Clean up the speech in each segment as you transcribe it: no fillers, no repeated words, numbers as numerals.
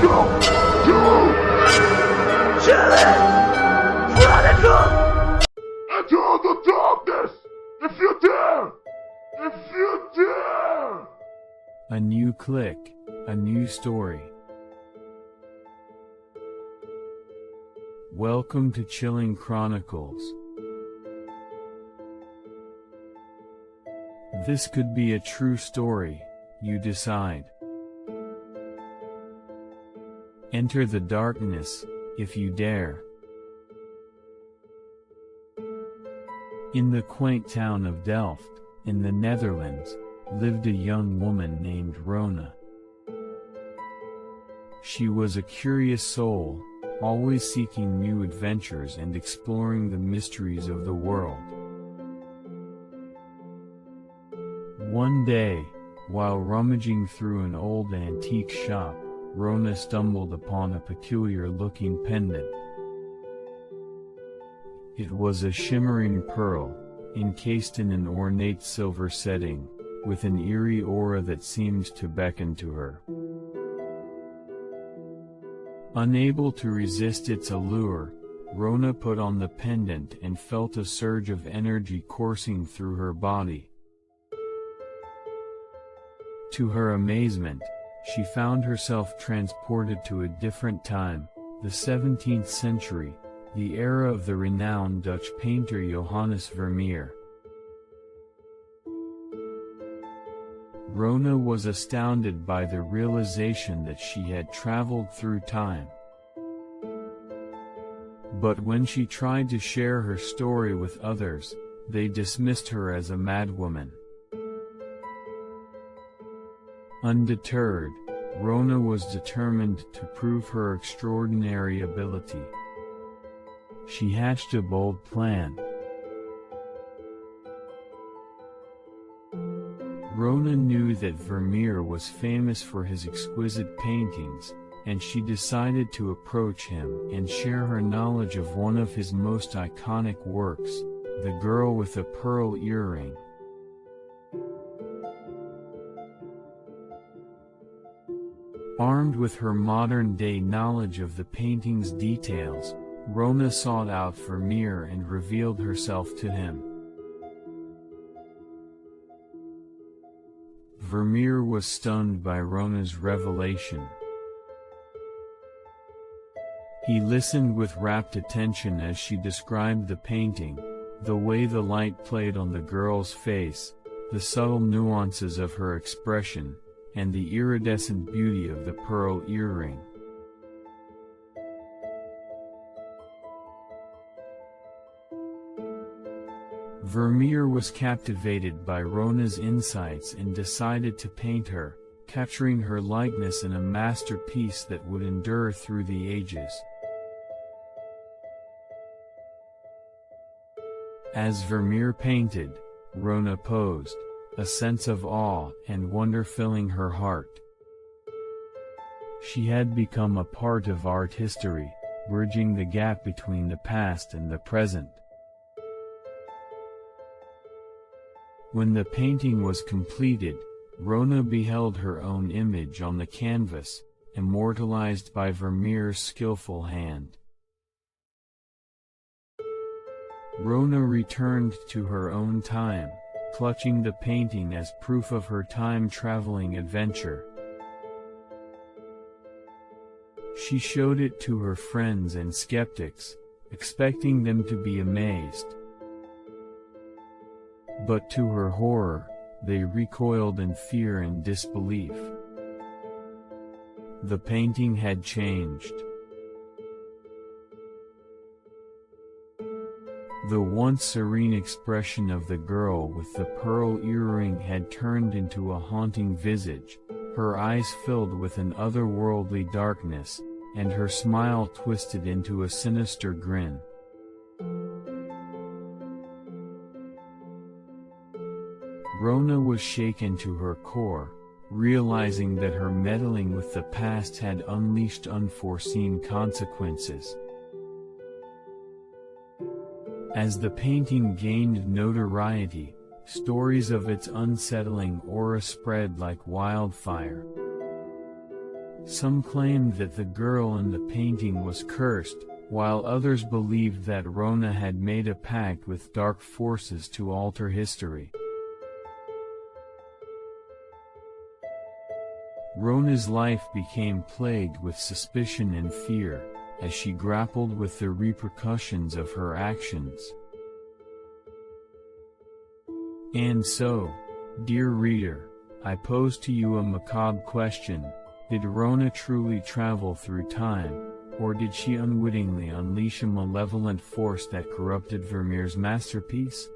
Welcome to Chilling Chronicles! Enter the darkness, if you dare! If you dare! A new click, a new story. Welcome to Chilling Chronicles. This could be a true story, you decide. Enter the darkness, if you dare. In the quaint town of Delft, in the Netherlands, lived a young woman named Rona. She was a curious soul, always seeking new adventures and exploring the mysteries of the world. One day, while rummaging through an old antique shop, Rona stumbled upon a peculiar-looking pendant. It was a shimmering pearl, encased in an ornate silver setting, with an eerie aura that seemed to beckon to her. Unable to resist its allure, Rona put on the pendant and felt a surge of energy coursing through her body. To her amazement, she found herself transported to a different time, the 17th century, the era of the renowned Dutch painter Johannes Vermeer. Rona was astounded by the realization that she had traveled through time. But when she tried to share her story with others, they dismissed her as a madwoman. Undeterred, Rona was determined to prove her extraordinary ability. She hatched a bold plan. Rona knew that Vermeer was famous for his exquisite paintings, and she decided to approach him and share her knowledge of one of his most iconic works, The Girl with a Pearl Earring. Armed with her modern-day knowledge of the painting's details, Rona sought out Vermeer and revealed herself to him. Vermeer was stunned by Rona's revelation. He listened with rapt attention as she described the painting, the way the light played on the girl's face, the subtle nuances of her expression, and the iridescent beauty of the pearl earring. Vermeer was captivated by Rona's insights and decided to paint her, capturing her likeness in a masterpiece that would endure through the ages. As Vermeer painted, Rona posed, a sense of awe and wonder filling her heart. She had become a part of art history, bridging the gap between the past and the present. When the painting was completed, Rona beheld her own image on the canvas, immortalized by Vermeer's skillful hand. Rona returned to her own time, clutching the painting as proof of her time-traveling adventure. She showed it to her friends and skeptics, expecting them to be amazed. But to her horror, they recoiled in fear and disbelief. The painting had changed. The once serene expression of the girl with the pearl earring had turned into a haunting visage, her eyes filled with an otherworldly darkness, and her smile twisted into a sinister grin. Rona was shaken to her core, realizing that her meddling with the past had unleashed unforeseen consequences. As the painting gained notoriety, stories of its unsettling aura spread like wildfire. Some claimed that the girl in the painting was cursed, while others believed that Rona had made a pact with dark forces to alter history. Rona's life became plagued with suspicion and fear, as she grappled with the repercussions of her actions. And so, dear reader, I pose to you a macabre question: did Rona truly travel through time, or did she unwittingly unleash a malevolent force that corrupted Vermeer's masterpiece?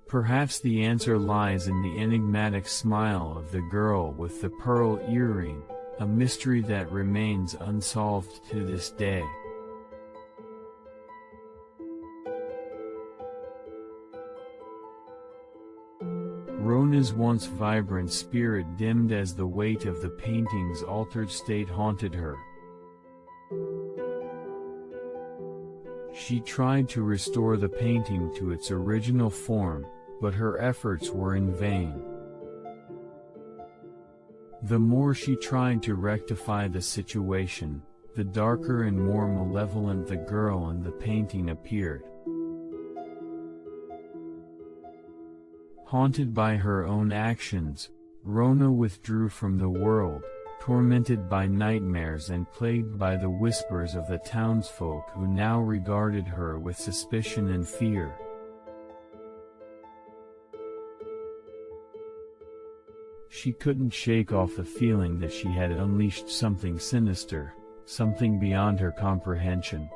Perhaps the answer lies in the enigmatic smile of the girl with the pearl earring, a mystery that remains unsolved to this day. Rona's once vibrant spirit dimmed as the weight of the painting's altered state haunted her. She tried to restore the painting to its original form, but her efforts were in vain. The more she tried to rectify the situation, the darker and more malevolent the girl in the painting appeared. Haunted by her own actions, Rona withdrew from the world, tormented by nightmares and plagued by the whispers of the townsfolk who now regarded her with suspicion and fear. She couldn't shake off the feeling that she had unleashed something sinister, something beyond her comprehension.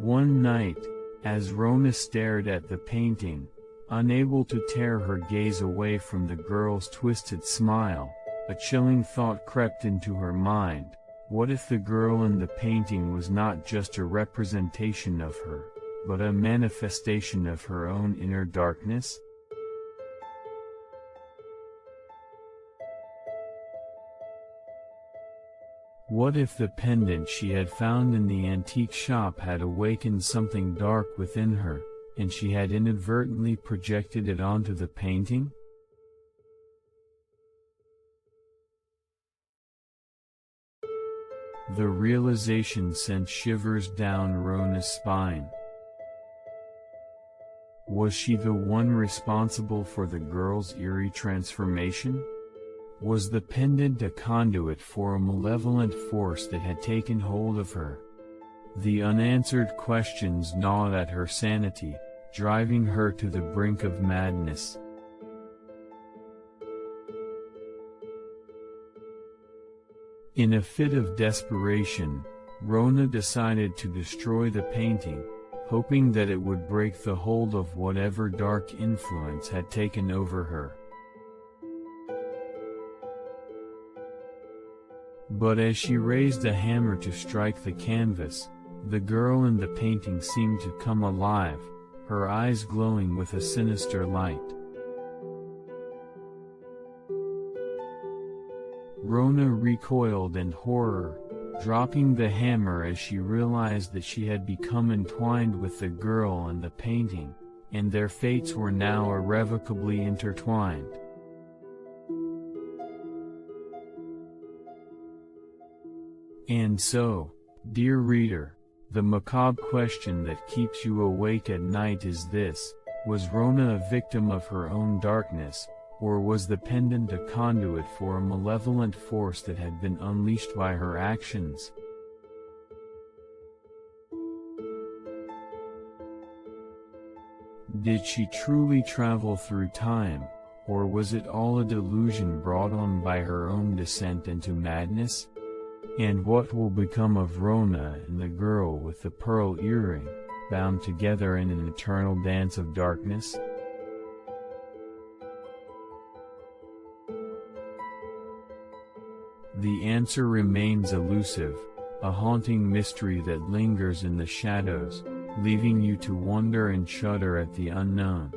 One night, as Rona stared at the painting, unable to tear her gaze away from the girl's twisted smile, a chilling thought crept into her mind: what if the girl in the painting was not just a representation of her, but a manifestation of her own inner darkness? What if the pendant she had found in the antique shop had awakened something dark within her, and she had inadvertently projected it onto the painting? The realization sent shivers down Rona's spine. Was she the one responsible for the girl's eerie transformation? Was the pendant a conduit for a malevolent force that had taken hold of her? The unanswered questions gnawed at her sanity, driving her to the brink of madness. In a fit of desperation, Rona decided to destroy the painting, hoping that it would break the hold of whatever dark influence had taken over her. But as she raised a hammer to strike the canvas, the girl in the painting seemed to come alive, her eyes glowing with a sinister light. Rona recoiled in horror, dropping the hammer as she realized that she had become entwined with the girl in the painting, and their fates were now irrevocably intertwined. And so, dear reader, the macabre question that keeps you awake at night is this: was Rona a victim of her own darkness, or was the pendant a conduit for a malevolent force that had been unleashed by her actions? Did she truly travel through time, or was it all a delusion brought on by her own descent into madness? And what will become of Rona and the girl with the pearl earring, bound together in an eternal dance of darkness? The answer remains elusive, a haunting mystery that lingers in the shadows, leaving you to wonder and shudder at the unknown.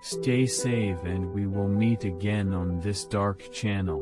Stay safe, and we will meet again on this dark channel.